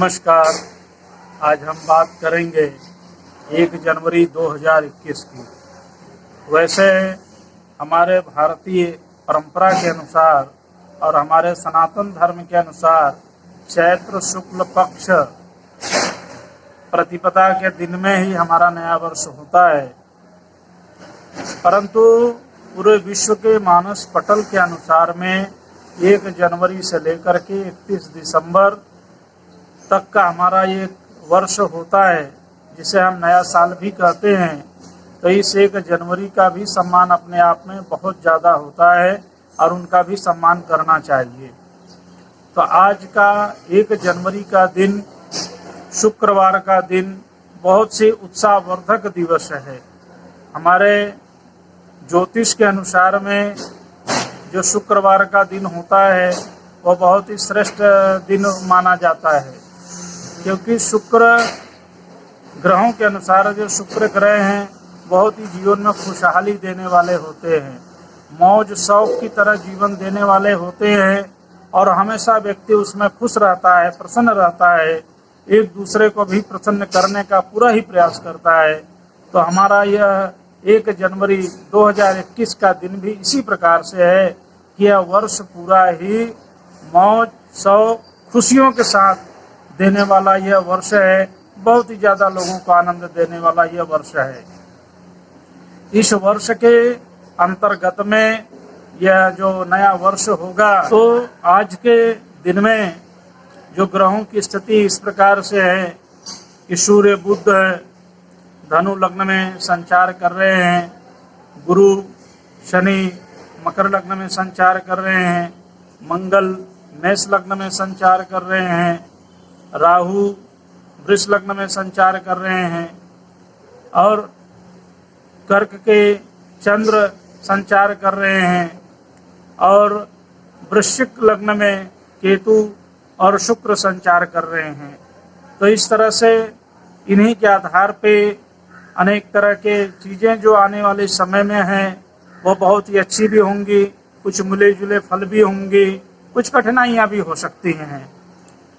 नमस्कार। आज हम बात करेंगे 1 जनवरी 2021 की। वैसे हमारे भारतीय परंपरा के अनुसार और हमारे सनातन धर्म के अनुसार चैत्र शुक्ल पक्ष प्रतिपदा के दिन में ही हमारा नया वर्ष होता है, परंतु पूरे विश्व के मानस पटल के अनुसार में 1 जनवरी से लेकर के 31 दिसंबर तक का हमारा एक वर्ष होता है, जिसे हम नया साल भी कहते हैं। तो इस 1 जनवरी का भी सम्मान अपने आप में बहुत ज़्यादा होता है और उनका भी सम्मान करना चाहिए। तो आज का 1 जनवरी का दिन, शुक्रवार का दिन, बहुत से उत्साहवर्धक दिवस है। हमारे ज्योतिष के अनुसार में जो शुक्रवार का दिन होता है वह बहुत ही श्रेष्ठ दिन माना जाता है, क्योंकि शुक्र ग्रहों के अनुसार जो शुक्र ग्रह हैं बहुत ही जीवन में खुशहाली देने वाले होते हैं, मौज शौक की तरह जीवन देने वाले होते हैं और हमेशा व्यक्ति उसमें खुश रहता है, प्रसन्न रहता है, एक दूसरे को भी प्रसन्न करने का पूरा ही प्रयास करता है। तो हमारा यह 1 जनवरी 2021 का दिन भी इसी प्रकार से है कि यह वर्ष पूरा ही मौज शौक खुशियों के साथ देने वाला यह वर्ष है। बहुत ही ज़्यादा लोगों को आनंद देने वाला यह वर्ष है। इस वर्ष के अंतर्गत में यह जो नया वर्ष होगा, तो आज के दिन में जो ग्रहों की स्थिति इस प्रकार से है कि सूर्य बुध धनु लग्न में संचार कर रहे हैं, गुरु शनि मकर लग्न में संचार कर रहे हैं, मंगल मेष लग्न में संचार कर रहे हैं, राहु वृष लग्न में संचार कर रहे हैं और कर्क के चंद्र संचार कर रहे हैं और वृश्चिक लग्न में केतु और शुक्र संचार कर रहे हैं। तो इस तरह से इन्हीं के आधार पे अनेक तरह के चीज़ें जो आने वाले समय में हैं वो बहुत ही अच्छी भी होंगी, कुछ मिले जुले फल भी होंगे, कुछ कठिनाइयाँ भी हो सकती हैं।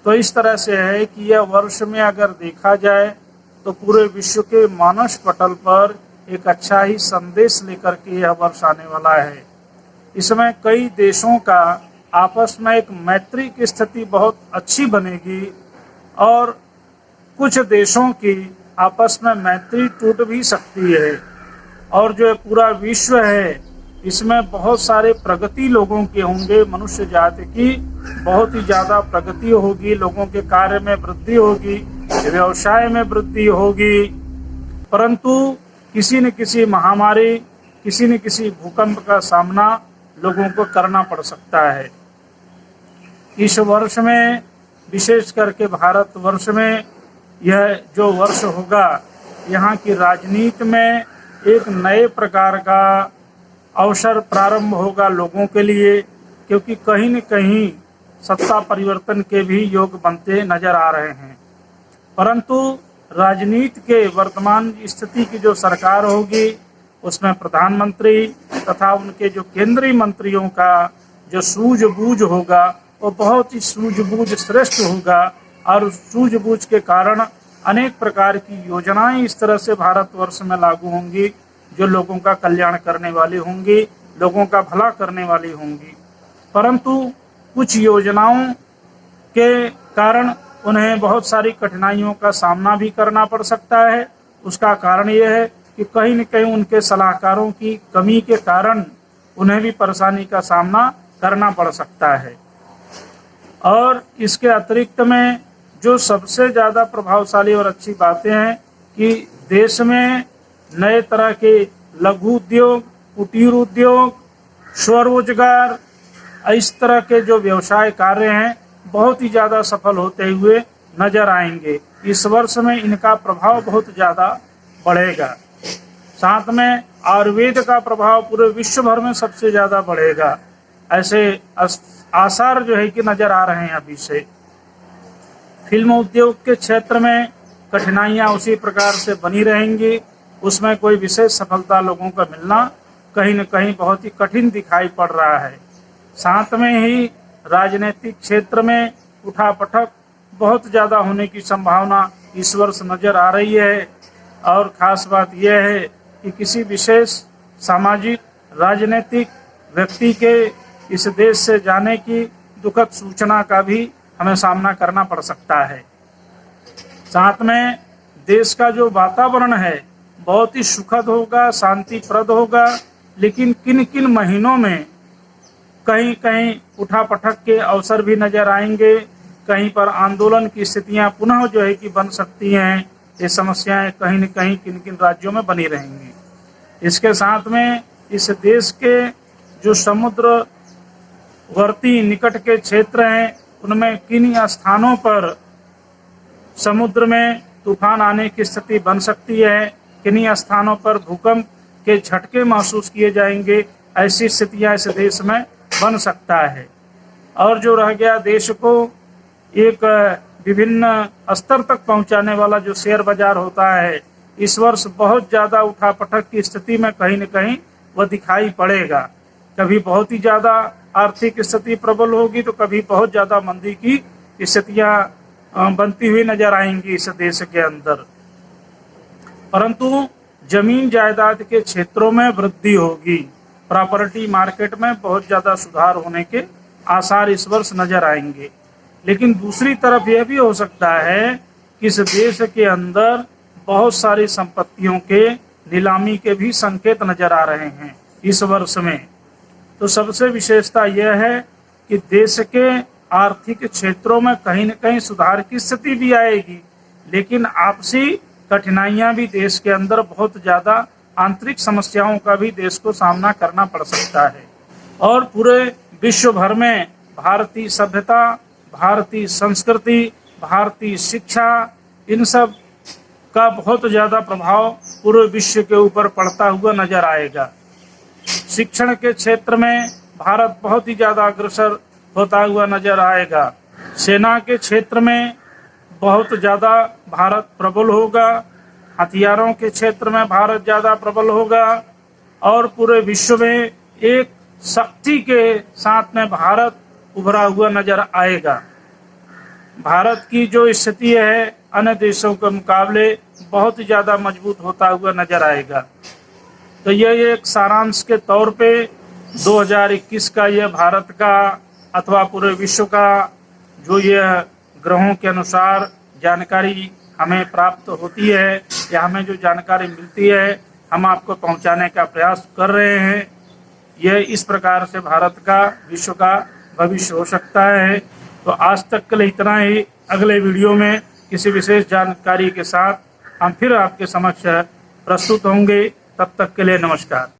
तो इस तरह से है कि यह वर्ष में अगर देखा जाए तो पूरे विश्व के मानस पटल पर एक अच्छा ही संदेश लेकर के यह वर्ष आने वाला है। इसमें कई देशों का आपस में एक मैत्री की स्थिति बहुत अच्छी बनेगी और कुछ देशों की आपस में मैत्री टूट भी सकती है। और जो पूरा विश्व है इसमें बहुत सारे प्रगति लोगों के होंगे, मनुष्य जाति की बहुत ही ज़्यादा प्रगति होगी, लोगों के कार्य में वृद्धि होगी, व्यवसाय में वृद्धि होगी। परंतु किसी न किसी महामारी, किसी न किसी भूकंप का सामना लोगों को करना पड़ सकता है। इस वर्ष में विशेष करके भारत वर्ष में यह जो वर्ष होगा, यहाँ की राजनीति में एक नए प्रकार का अवसर प्रारंभ होगा लोगों के लिए, क्योंकि कहीं न कहीं सत्ता परिवर्तन के भी योग बनते नजर आ रहे हैं। परंतु राजनीति के वर्तमान स्थिति की जो सरकार होगी उसमें प्रधानमंत्री तथा उनके जो केंद्रीय मंत्रियों का जो सूझबूझ होगा वो बहुत ही सूझबूझ श्रेष्ठ होगा और सूझबूझ के कारण अनेक प्रकार की योजनाएं इस तरह से भारतवर्ष में लागू होंगी जो लोगों का कल्याण करने वाली होंगी, लोगों का भला करने वाली होंगी। परंतु कुछ योजनाओं के कारण उन्हें बहुत सारी कठिनाइयों का सामना भी करना पड़ सकता है। उसका कारण यह है कि कहीं न कहीं उनके सलाहकारों की कमी के कारण उन्हें भी परेशानी का सामना करना पड़ सकता है। और इसके अतिरिक्त में जो सबसे ज़्यादा प्रभावशाली और अच्छी बातें हैं कि देश में नए तरह के लघु उद्योग, कुटीर उद्योग, स्वरोजगार, इस तरह के जो व्यवसाय कार्य हैं बहुत ही ज़्यादा सफल होते हुए नजर आएंगे। इस वर्ष में इनका प्रभाव बहुत ज़्यादा बढ़ेगा। साथ में आयुर्वेद का प्रभाव पूरे विश्व भर में सबसे ज़्यादा बढ़ेगा, ऐसे आसार जो है कि नजर आ रहे हैं अभी से। फिल्म उद्योग के क्षेत्र में कठिनाइयाँ उसी प्रकार से बनी रहेंगी, उसमें कोई विशेष सफलता लोगों को मिलना कहीं न कहीं बहुत ही कठिन दिखाई पड़ रहा है। साथ में ही राजनीतिक क्षेत्र में उठापटक बहुत ज़्यादा होने की संभावना इस वर्ष नज़र आ रही है। और ख़ास बात यह है कि किसी विशेष सामाजिक राजनीतिक व्यक्ति के इस देश से जाने की दुखद सूचना का भी हमें सामना करना पड़ सकता है। साथ में देश का जो वातावरण है बहुत ही सुखद होगा, शांतिप्रद होगा, लेकिन किन किन महीनों में कहीं कहीं उठापटक के अवसर भी नजर आएंगे, कहीं पर आंदोलन की स्थितियां पुनः जो है कि बन सकती हैं। ये समस्याएं कहीं न कहीं किन किन राज्यों में बनी रहेंगी। इसके साथ में इस देश के जो समुद्रवर्ती निकट के क्षेत्र हैं उनमें किन स्थानों पर समुद्र में तूफान आने की स्थिति बन सकती है, किन्हीं स्थानों पर भूकंप के झटके महसूस किए जाएंगे, ऐसी स्थितियां इस देश में बन सकता है। और जो रह गया देश को एक विभिन्न स्तर तक पहुंचाने वाला जो शेयर बाजार होता है, इस वर्ष बहुत ज़्यादा उठापटक की स्थिति में कहीं न कहीं वह दिखाई पड़ेगा। कभी बहुत ही ज़्यादा आर्थिक स्थिति प्रबल होगी तो कभी बहुत ज़्यादा मंदी की स्थितियाँ बनती हुई नजर आएंगी इस देश के अंदर। परंतु जमीन जायदाद के क्षेत्रों में वृद्धि होगी, प्रॉपर्टी मार्केट में बहुत ज़्यादा सुधार होने के आसार इस वर्ष नजर आएंगे। लेकिन दूसरी तरफ यह भी हो सकता है कि इस देश के अंदर बहुत सारी संपत्तियों के नीलामी के भी संकेत नजर आ रहे हैं इस वर्ष में। तो सबसे विशेषता यह है कि देश के आर्थिक क्षेत्रों में कहीं न कहीं सुधार की स्थिति भी आएगी, लेकिन आपसी कठिनाइयां भी देश के अंदर बहुत ज़्यादा आंतरिक समस्याओं का भी देश को सामना करना पड़ सकता है। और पूरे विश्व भर में भारतीय सभ्यता, भारतीय संस्कृति, भारतीय शिक्षा, इन सब का बहुत ज़्यादा प्रभाव पूरे विश्व के ऊपर पड़ता हुआ नजर आएगा। शिक्षण के क्षेत्र में भारत बहुत ही ज़्यादा अग्रसर होता हुआ नजर आएगा। सेना के क्षेत्र में बहुत ज़्यादा भारत प्रबल होगा, हथियारों के क्षेत्र में भारत ज़्यादा प्रबल होगा और पूरे विश्व में एक शक्ति के साथ में भारत उभरा हुआ नजर आएगा। भारत की जो स्थिति है अन्य देशों के मुकाबले बहुत ज़्यादा मजबूत होता हुआ नजर आएगा। तो यह एक सारांश के तौर पे 2021 का यह भारत का अथवा पूरे विश्व का जो यह ग्रहों के अनुसार जानकारी हमें प्राप्त होती है या हमें जो जानकारी मिलती है हम आपको पहुंचाने का प्रयास कर रहे हैं। यह इस प्रकार से भारत का, विश्व का भविष्य हो सकता है। तो आज तक के लिए इतना ही। अगले वीडियो में किसी विशेष जानकारी के साथ हम फिर आपके समक्ष प्रस्तुत होंगे। तब तक के लिए नमस्कार।